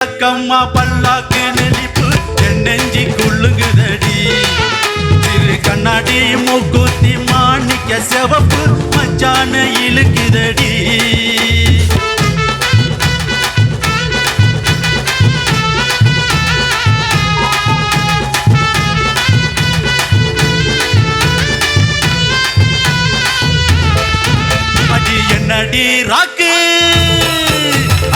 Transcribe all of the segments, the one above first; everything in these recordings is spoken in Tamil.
கம்மா பல்லாக்கு நெளிப்பு என் நெஞ்சி குள்ளுங்குதடி. திரு கண்ணாடி மூக்குத்தி மாணிக்க செவப்பு மச்சான இழுக்குதடி. அடி என்னடி ராக்கு,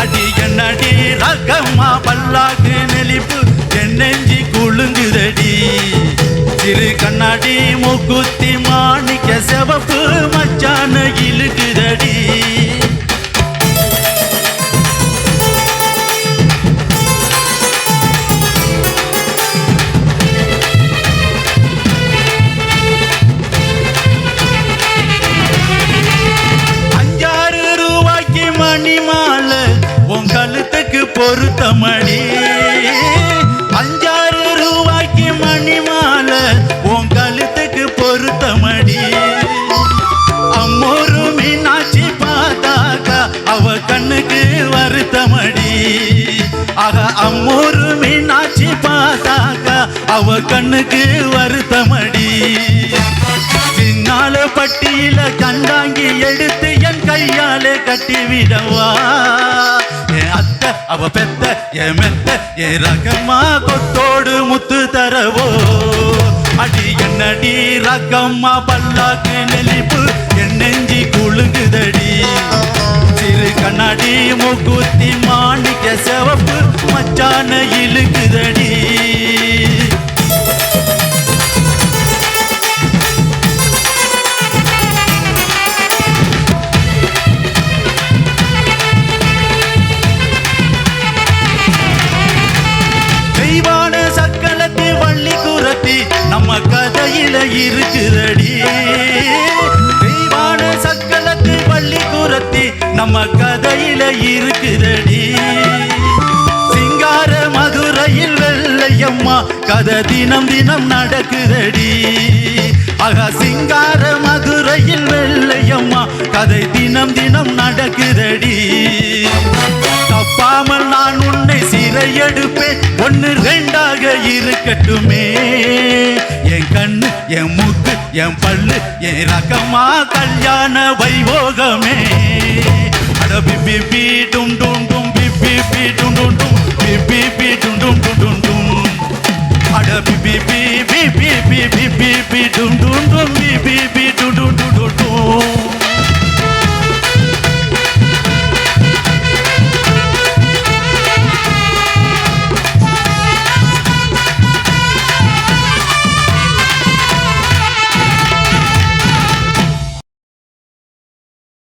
அடி என்னடி ராக்கம்மா பல்லாக்கு நெளிப்பு என் நெஞ்சி குளுங்குதடி. திரு கண்ணாடி மூக்குத்தி மாணிக்க செவப்பு மச்சான இழுக்குதடி. உன் கழுத்துக்கு பொருத்தமடி. 5-6 ரூபாய்க்கு மணி மாலை உன் கழுத்துக்கு பொருத்தமடி. அம்மொரு மீனாட்சி பார்த்தாக்கா அவ கண்ணுக்கு வருத்தமடி. ஆக அம்மொரு மீனாட்சி பார்த்தாக்கா அவ கண்ணுக்கு வருத்தமடி. பின்னால பட்டியில கண்டாங்கி எடுத்து என் கையாலே கட்டிவிடவா. என் அத்தை அவ பெத்த என் மெத்த என் ரகம்மா கொத்தோடு முத்து தரவோ. அடி என்னடி ரகம்மா பல்லாக்கு நெளிப்பு என் நெஞ்சி குளுங்குதடி. சிறு கண்ணாடி மூக்குத்தி மாணிக்க செவப்பு மச்சான இழுக்குதடி. நம்ம கதையில இருக்குதடி. தெய்வான சக்கலத்து வள்ளி குரத்தி நம்ம கதையில இருக்குதடி. சிங்கார மதுரையில் வெள்ளையம்மா கதை தினம் தினம் நடக்குதடி. ஆகா சிங்கார மதுரையில் வெள்ளையம்மா கதை தினம் தினம் நடக்குதடி. தப்பாமல் நான் உன்னை சிறை எடுப்பேன், 1-2ஆக இருக்கட்டுமே. என் கண்ணு என் மூக்கு என் பல்லு என் ரகமா கல்யாண வைபோகமே. அட பிபி பி டும் டும் டும் பிபி பி டும் டும் டும் பிபி பி டும் டும் டும் டும் டும். அட பிபி பி பிபி பி பிபி பி டும் டும் டும் பிபி பி டும் டும் டும் டும்.